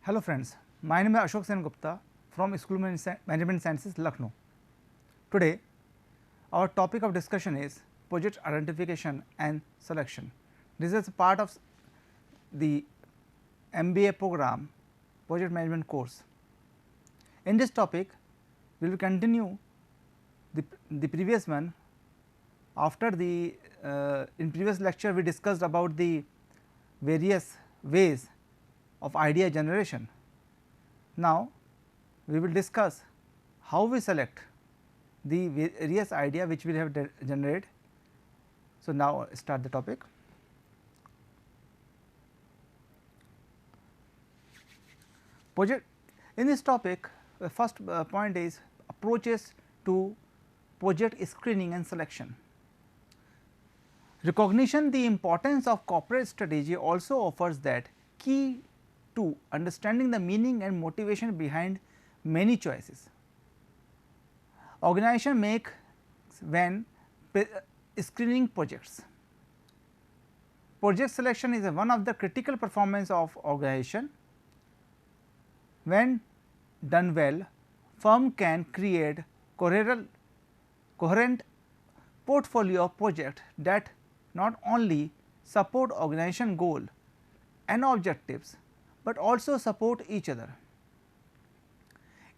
Hello friends, my name is Ashok Sen Gupta from School of Management Sciences, Lucknow. Today our topic of discussion is project identification and selection. This is part of the MBA program project management course. In this topic we will continue the previous one. After the in previous lecture we discussed about the various ways of idea generation. Now, we will discuss how we select the various idea which we have generated. So, now start the topic. Project in this topic, the first point is approaches to project screening and selection. Recognition the importance of corporate strategy also offers that key to understanding the meaning and motivation behind many choices. Organization make when screening projects. Project selection is one of the critical performance of organization. When done well, firm can create coherent portfolio of projects that not only support organization goal and objectives, but also support each other.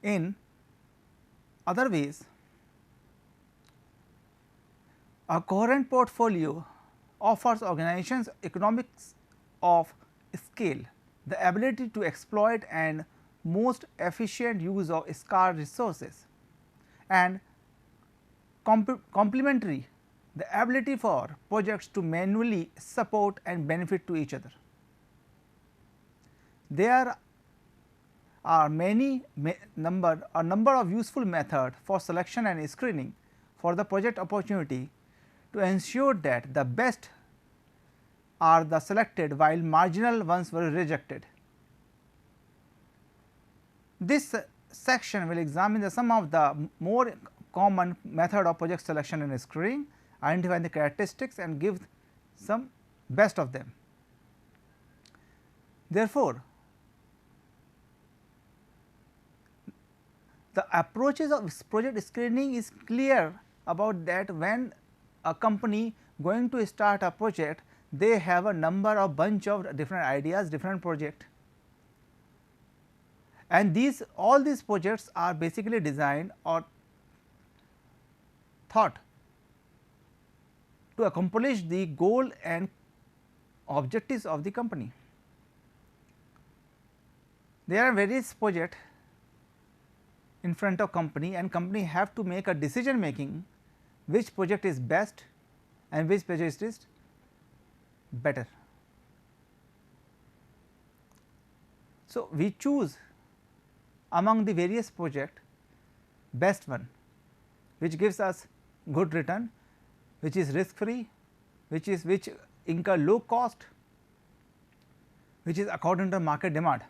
In other ways, a coherent portfolio offers organizations economics of scale, the ability to exploit and most efficient use of scarce resources, and complementary the ability for projects to manually support and benefit to each other. There are number of useful methods for selection and screening for the project opportunity to ensure that the best are the selected while marginal ones were rejected. This section will examine some of the more common method of project selection and screening, identify the characteristics and give some best of them. Therefore, the approaches of project screening is clear about that when a company going to start a project, they have a number of bunch of different ideas, different project, and all these projects are basically designed or thought to accomplish the goal and objectives of the company. There are various projects in front of company, and company have to make a decision making which project is best and which project is better. So, we choose among the various project best one which gives us good return, which is risk free, which incur low cost, which is according to market demand.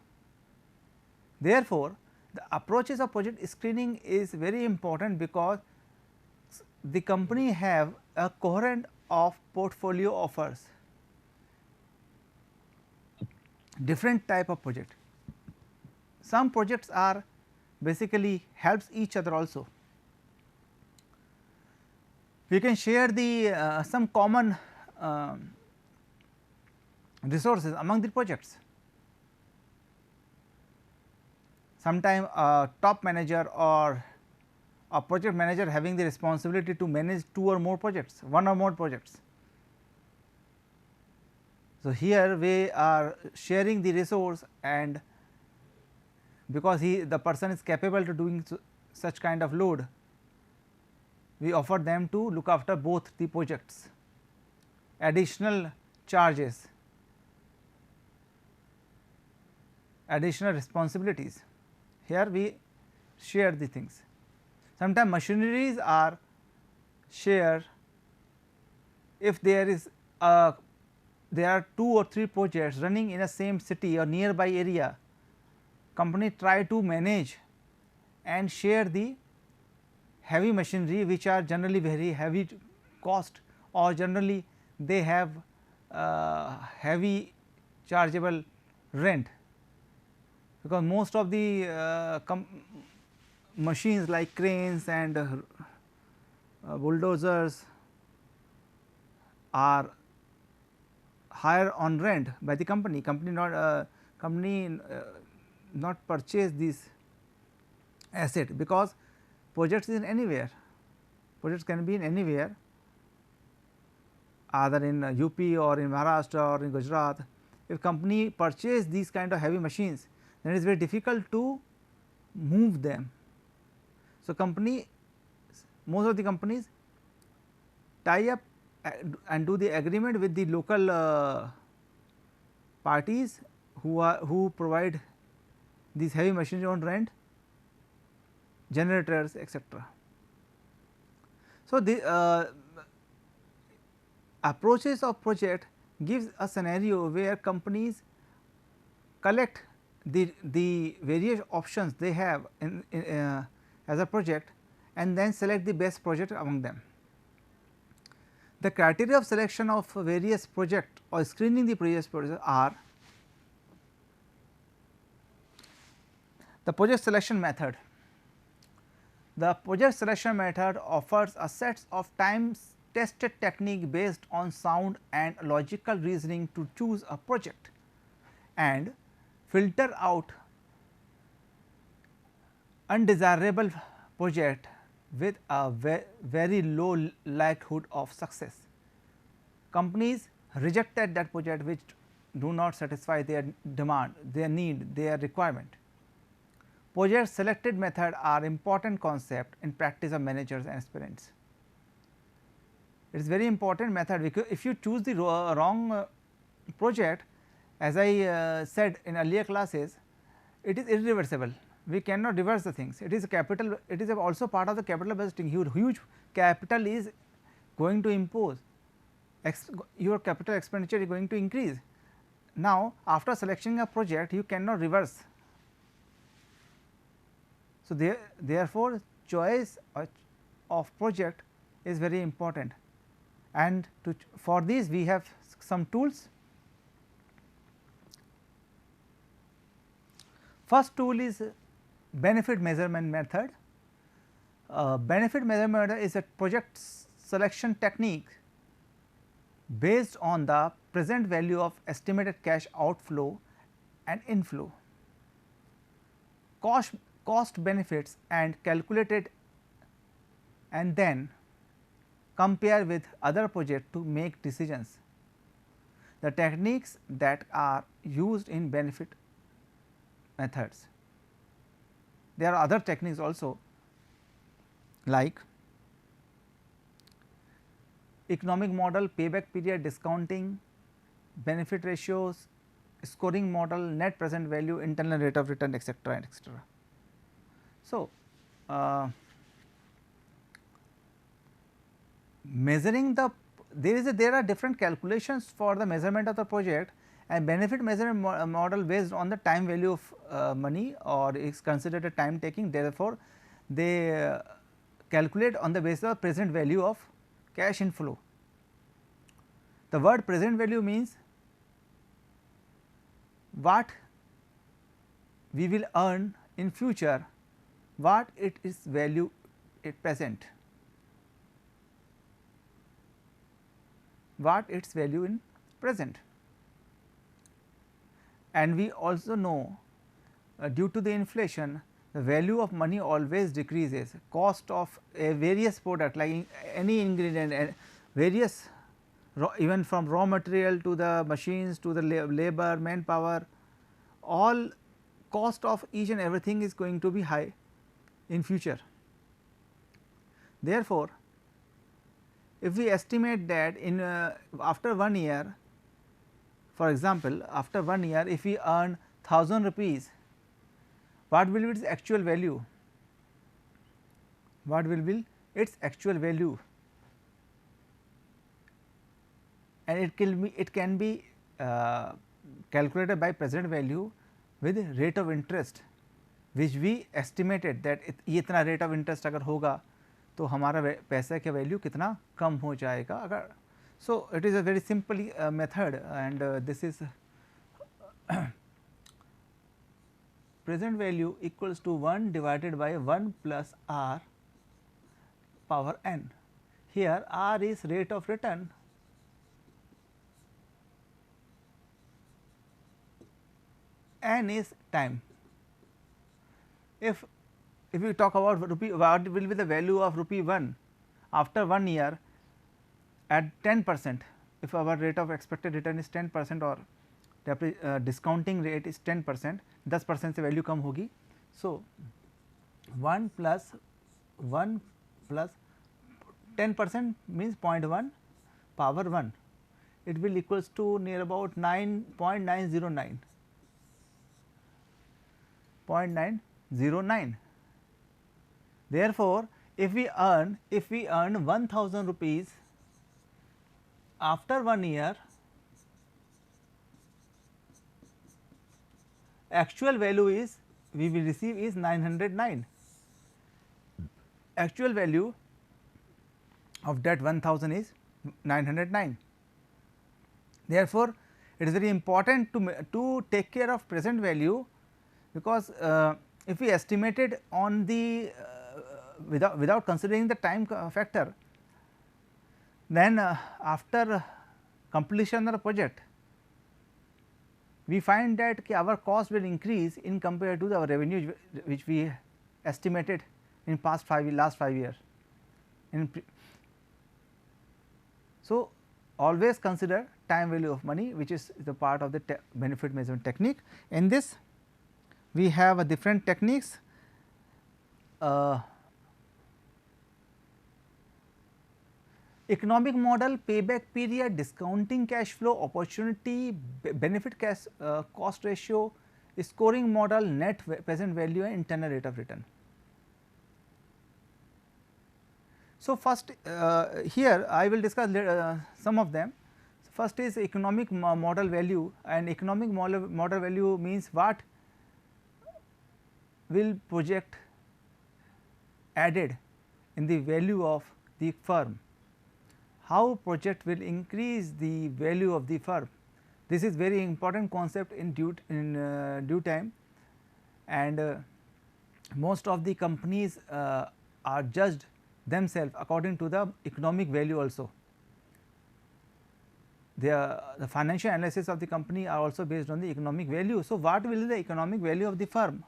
Therefore, the approaches of project screening is very important because the company have a coherent of portfolio offers different type of project. Some projects are basically helps each other also. We can share the some common resources among the projects. Sometime a top manager or a project manager having the responsibility to manage 2 or more projects, 1 or more projects. So, here we are sharing the resource, and because the person is capable to doing such kind of load, we offer them to look after both the projects, additional charges, additional responsibilities. Here we share the things. Sometimes machineries are shared if there are 2 or 3 projects running in a same city or nearby area. Company try to manage and share the heavy machinery which are generally very heavy cost, or generally they have heavy chargeable rent, because most of the machines like cranes and bulldozers are hired on rent by the company. Company not purchase this asset, because projects in anywhere, projects can be in anywhere, either in UP or in Maharashtra or in Gujarat. If company purchase these kind of heavy machines, then it is very difficult to move them. So, most of the companies tie up and do the agreement with the local parties who provide these heavy machines on rent, generators, etc. So, the approaches of project gives a scenario where companies collect the various options they have as a project, and then select the best project among them. The criteria of selection of various project or screening the previous projects are: the project selection method. The project selection method offers a set of time tested technique based on sound and logical reasoning to choose a project and filter out undesirable project with a very low likelihood of success. Companies rejected that project which do not satisfy their demand, their need, their requirement. Project selected method are important concept in practice of managers and aspirants. It is very important method, because if you choose the wrong project, as I said in earlier classes, it is irreversible. We cannot reverse the things. It is a capital. It is also part of the capital budgeting. Huge capital is going to impose. Your capital expenditure is going to increase. Now, after selecting a project, you cannot reverse. So, therefore, choice of project is very important, and for this we have some tools. First tool is benefit measurement method. Benefit measurement is a project selection technique based on the present value of estimated cash outflow and inflow, cost benefits, and calculated, and then compare with other projects to make decisions. The techniques that are used in benefit methods. There are other techniques also, like economic model, payback period, discounting, benefit ratios, scoring model, net present value, internal rate of return, etc., and etc. So, measuring there are different calculations for the measurement of the project, and benefit measurement model based on the time value of money, or is considered a time taking. Therefore, they calculate on the basis of present value of cash inflow. The word present value means what we will earn in future, what it is value at present, what its value in present. And we also know due to the inflation, the value of money always decreases. Cost of a various product, like any ingredient and various even from raw material to the machines to the labor, manpower, all cost of each and everything is going to be high in future. Therefore, if we estimate that in after 1 year, for example, after 1 year if we earn 1000 rupees, what will be its actual value? What will be its actual value? And it can be calculated by present value with rate of interest, which we estimated that ये इतना rate of interest अगर होगा तो हमारा पैसे का value कितना कम हो जाएगा अगर. So, it is a very simple method, and this is present value equals to 1 divided by 1 plus r power n. Here r is rate of return, n is time. If we talk about rupee, what will be the value of rupee 1 after 1 year at 10%, if our rate of expected return is 10% or discounting rate is 10%, 10% से value कम होगी. So, 1 plus 10% means 0.1 power 1, it will equals to near about 9.909. 0.909. Therefore, if we earn 1000 rupees after 1 year, actual value is we will receive is 909. Actual value of that 1000 is 909. Therefore, it is very important to take care of present value, because if we estimated on the without considering the time factor, then after completion of the project we find that our cost will increase in compared to our revenue which we estimated in last 5 years. So, always consider time value of money, which is the part of the benefit measurement technique. In this we have different techniques. Economic model, payback period, discounting cash flow, opportunity, benefit cash cost ratio, scoring model, net present value and internal rate of return. So, first here I will discuss some of them. So, first is economic model value, and economic model value means what will project added in the value of the firm, how project will increase the value of the firm. This is very important concept in due time, and most of the companies are judged themselves according to the economic value also. The financial analysis of the company are also based on the economic value. So, what will be the economic value of the firm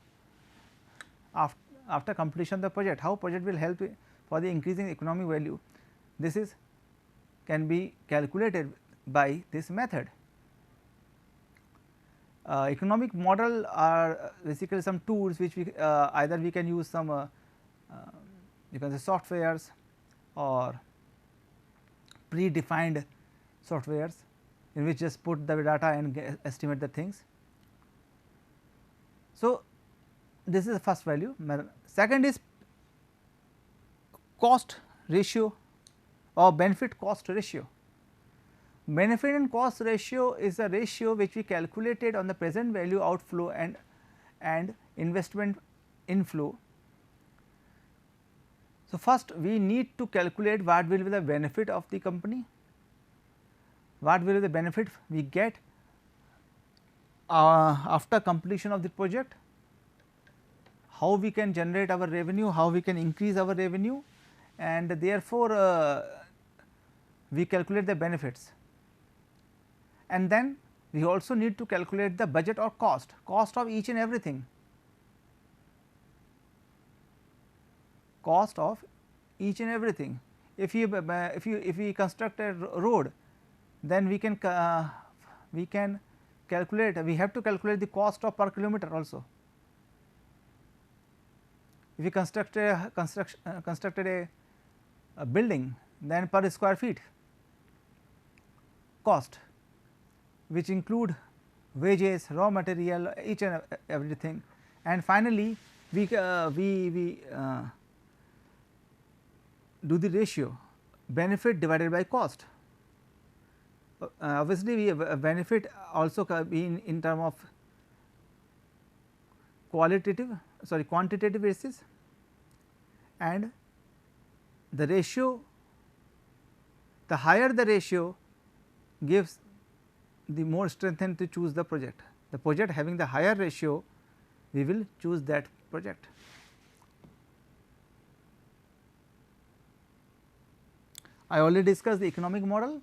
after completion of the project, how project will help for the increasing economic value. This is can be calculated by this method. Economic model are basically some tools which we either we can use some you can say softwares or predefined softwares in which just put the data and estimate the things. So, this is the first value. Second is cost ratio or benefit cost ratio. Benefit and cost ratio is a ratio which we calculated on the present value outflow and investment inflow. So, first we need to calculate what will be the benefit of the company, what will be the benefit we get after completion of the project, how we can generate our revenue, how we can increase our revenue, and therefore, we calculate the benefits. And then we also need to calculate the budget or cost of each and everything, cost of each and everything. If we construct a road, then we can calculate, we have to calculate the cost of per kilometer also. If we constructed a building, then per square feet cost, which include wages, raw material, each and everything, and finally we do the ratio benefit divided by cost. Obviously, we have benefit also be in term of quantitative basis, and the ratio, the higher the ratio gives the more strength to choose the project. The project having the higher ratio we will choose that project. I already discussed the economic model.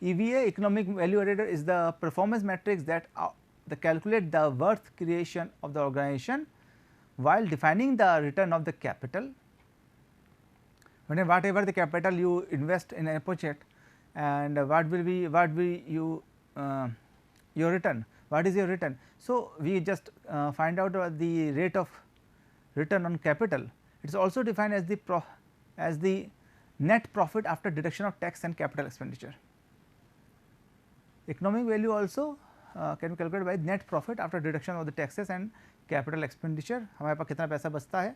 EVA, economic value added, is the performance metrics that calculate the worth creation of the organization while defining the return of the capital. Whatever the capital you invest in a project, and what will be your return, what is your return. So, we just find out the rate of return on capital. It is also defined as the net profit after deduction of tax and capital expenditure. Economic value also can be calculated by net profit after deduction of the taxes and capital expenditure. हमारे पास कितना पैसा बचता है.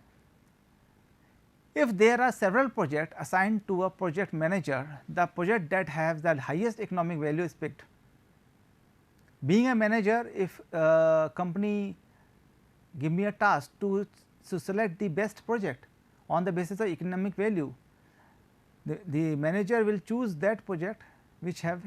If there are several projects assigned to a project manager, the project that has the highest economic value is picked. Being a manager, if company give me a task to select the best project on the basis of economic value, the manager will choose that project which has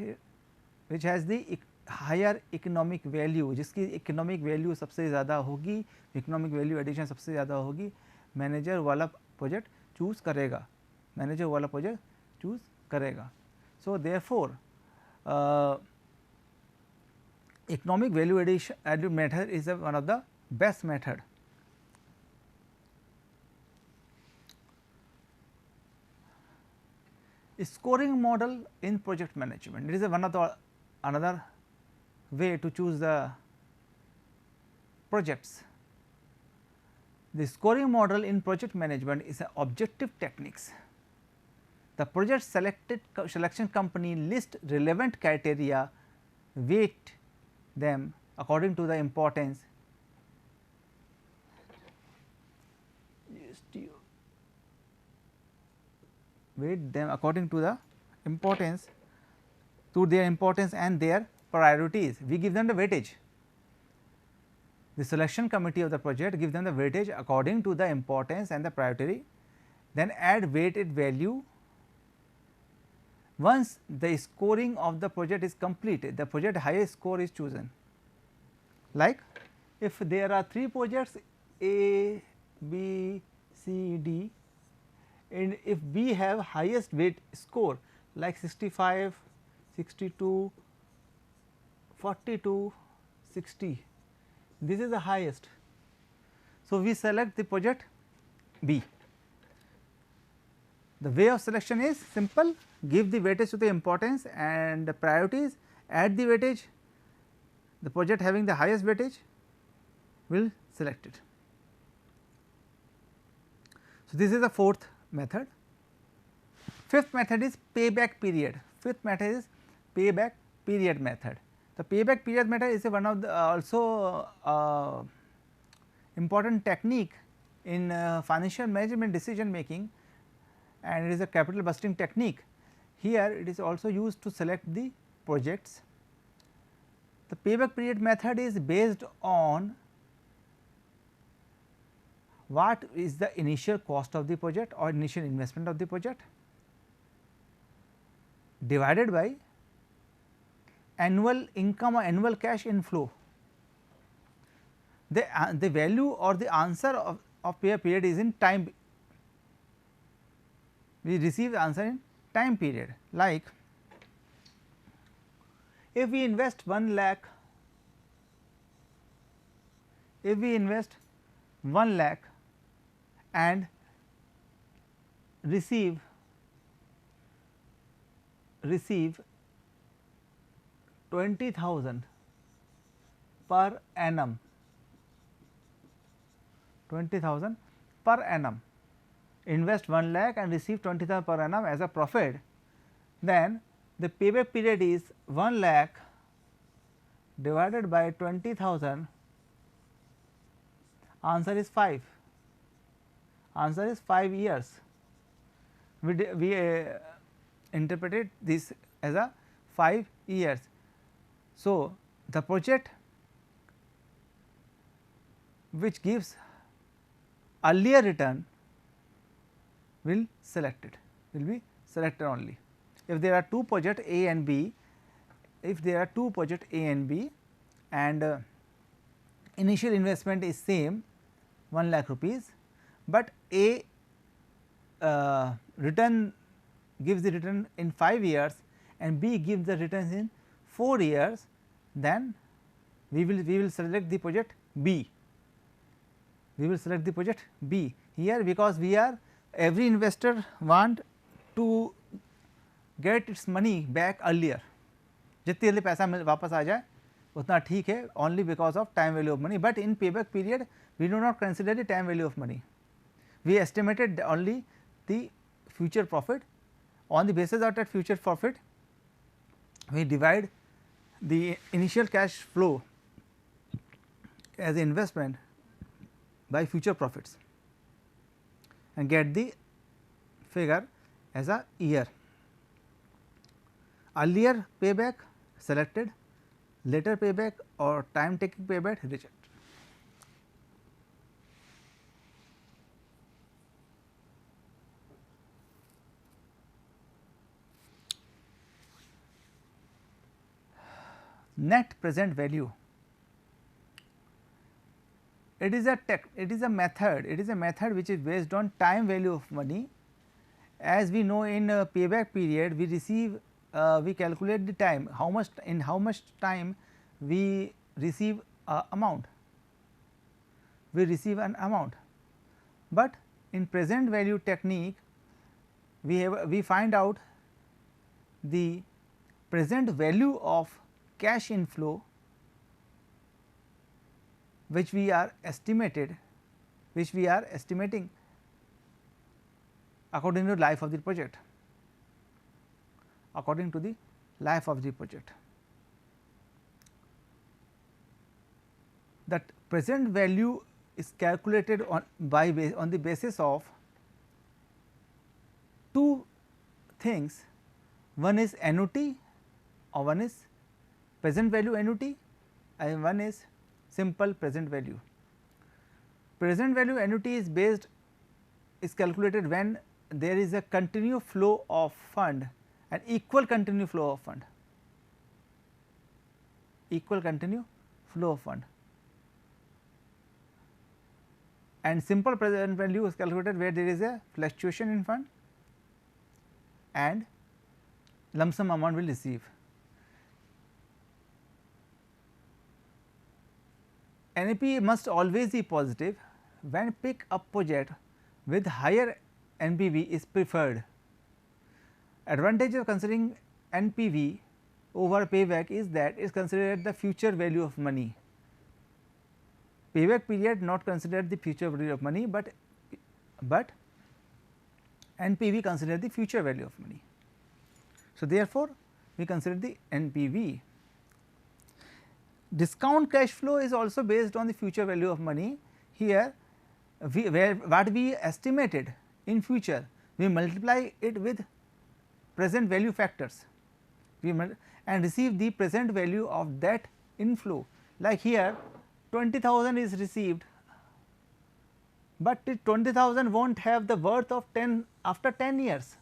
the higher economic value, जिसकी economic value सबसे ज़्यादा होगी, economic value addition सबसे ज़्यादा होगी, manager वाला project choose करेगा, manager वाला project choose करेगा. So, therefore, economic value addition method is one of the best method. Scoring model in project management, it is one of the another way to choose the projects. The scoring model in project management is an objective techniques. The project selection company list relevant criteria, weight them according to the importance. Weight them according to the importance, to their importance and their priorities. We give them the weightage. The selection committee of the project give them the weightage according to the importance and the priority, then add weighted value. Once the scoring of the project is completed, the project highest score is chosen. Like if there are 3 projects A, B, C, D, and if we have highest weight score like 65, 62, 42, 60, this is the highest. So, we select the project B. The way of selection is simple, give the weightage to the importance and the priorities, add the weightage, the project having the highest weightage will select it. So, this is the fourth method. Fifth method is payback period. Fifth method is payback period method. The payback period method is one of the also important technique in financial management decision making, and it is a capital busting technique. Here it is also used to select the projects. The payback period method is based on what is the initial cost of the project or initial investment of the project divided by annual income or annual cash inflow. The value or the answer of payback period is in time. We receive the answer in time period. Like if we invest 1 lakh, and receive 20,000 per annum, 20,000 per annum, invest 1 lakh and receive 20,000 per annum as a profit, then the payback period is 1 lakh divided by 20,000, answer is 5. Answer is 5 years. We interpreted this as a 5 years. So, the project which gives earlier return will be selected only. If there are 2 projects A and B, and initial investment is same, 1 lakh rupees, but A return gives the return in 5 years and B gives the returns in 4 years, then we will select the project B. We will select the project B here, because we are every investor want to get its money back earlier. जितनी जल्दी पैसा वापस आ जाए उतना ठीक है, only because of time value of money, but in payback period we do not consider the time value of money. We estimated only the future profit. On the basis of that future profit, we divide the initial cash flow as investment by future profits and get the figure as a year. Earlier payback selected, later payback or time taking payback rejected. Net present value, it is a method which is based on time value of money. As we know, in a payback period we receive we calculate the time, how much time we receive amount, we receive an amount, but in present value technique we find out the present value of cash inflow which we are estimating according to the life of the project. According to the life of the project, that present value is calculated on the basis of two things. One is annuity, or one is present value annuity, and one is simple present value. Present value annuity is calculated when there is a continuous flow of fund, an equal continuous flow of fund, and simple present value is calculated where there is a fluctuation in fund and lump sum amount will receive. NPV must always be positive when pick up project with higher NPV is preferred. Advantage of considering NPV over payback is that it is considered the future value of money. Payback period not considered the future value of money, but NPV consider the future value of money. So, therefore, we consider the NPV. Discount cash flow is also based on the future value of money. Here what we estimated in future, we multiply it with present value factors, and receive the present value of that inflow. Like here 20,000 is received, but 20,000 will not have the worth of 10 after 10 years.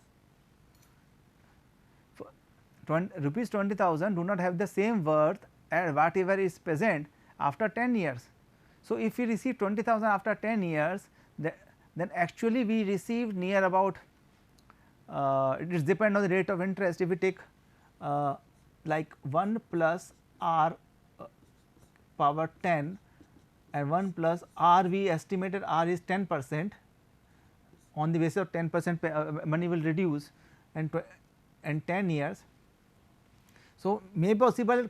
Rupees 20,000 do not have the same worth as whatever is present after 10 years. So, if we receive 20,000 after 10 years, then actually we receive near about it is depend on the rate of interest. If we take like 1 plus r power 10 and 1 plus r, we estimated r is 10%, on the basis of 10% money will reduce and 10 years. So, may possible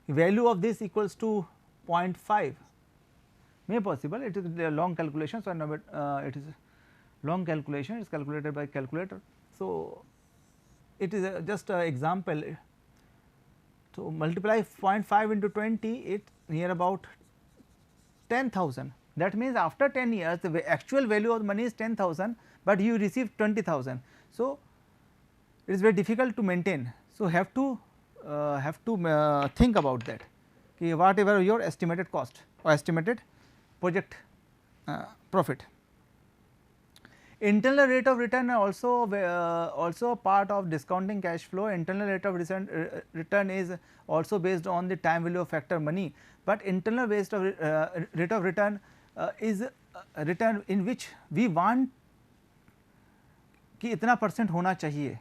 value of this equals to 0.5, may possible, it is a long calculation. So, it is long calculation, it is calculated by calculator. So, it is just an example. So, multiply 0.5 into 20, it near about 10,000. That means, after 10 years the actual value of the money is 10,000, but you receive 20,000. So, it is very difficult to maintain. So, have to think about that, okay, whatever your estimated cost or estimated project profit. Internal rate of return also part of discounting cash flow. Internal rate of return is also based on the time value of factor money, but internal rate of return is return in which we want कि इतना % होना चाहिए,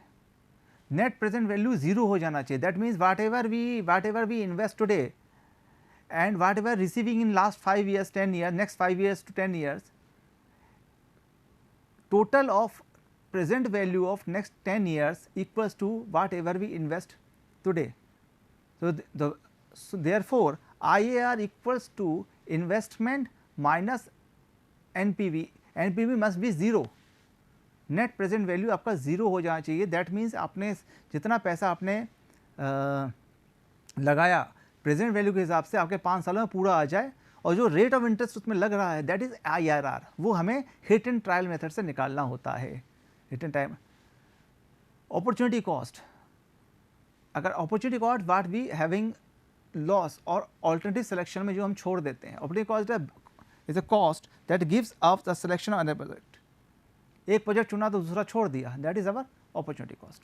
net present value 0 हो जाना चाहिए. That means whatever we invest today and whatever receiving in last 5 years, 10 years, next 5 years to 10 years, total of present value of next 10 years equals to whatever we invest today. So, therefore, IRR equals to investment minus NPV. NPV must be 0. Net present value आपका 0 हो जाना चाहिए. That means आपने जितना पैसा आपने लगाया present value के हिसाब से आपके 5 सालों में पूरा आ जाए, और जो रेट ऑफ इंटरेस्ट उसमें लग रहा है दैट इज IRR. वो हमें हिट एंड ट्रायल मेथड से निकालना होता है. Hit and time opportunity cost, अगर opportunity cost what we having loss और ऑल्टरनेटिव सिलेक्शन में जो हम छोड़ देते हैं, opportunity cost is a cost that gives up the selection of another project. एक प्रोजेक्ट चुना तो दूसरा छोड़ दिया, that is our opportunity cost.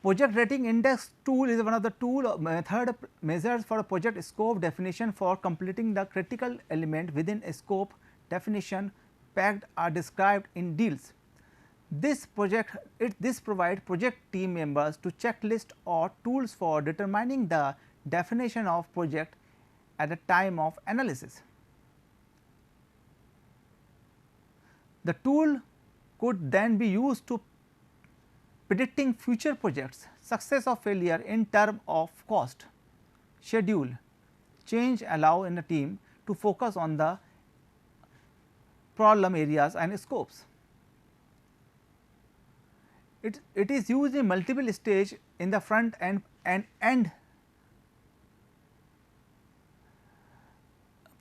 Project rating index tool is one of the tool method measures for a project scope definition for completing the critical element within a scope definition packed are described in deals. This provide project team members to checklist or tools for determining the definition of project at the time of analysis. The tool could then be used to predicting future projects success or failure in term of cost, schedule, change, allow in the team to focus on the problem areas and scopes. It is used in multiple stage in the front and end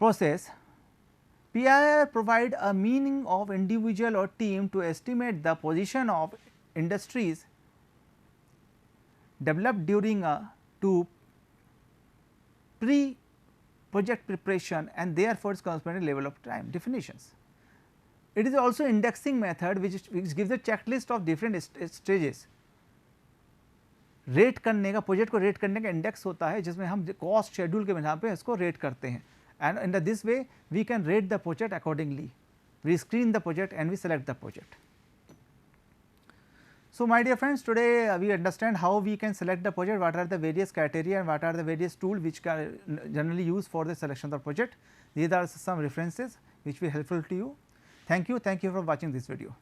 process. PIR provide a meaning of individual or team to estimate the position of industries developed during to pre-project preparation and therefore its corresponding level of time definitions. It is also indexing method which gives a checklist of different stages. Rate करने का, project को rate करने का index होता है जिसमें हम cost schedule के बिना पे इसको रेट करते हैं, and in this way we can rate the project accordingly. We screen the project and we select the project. So, my dear friends, today we understand how we can select the project, what are the various criteria and what are the various tools which can generally use for the selection of the project. These are some references which will be helpful to you. Thank you for watching this video.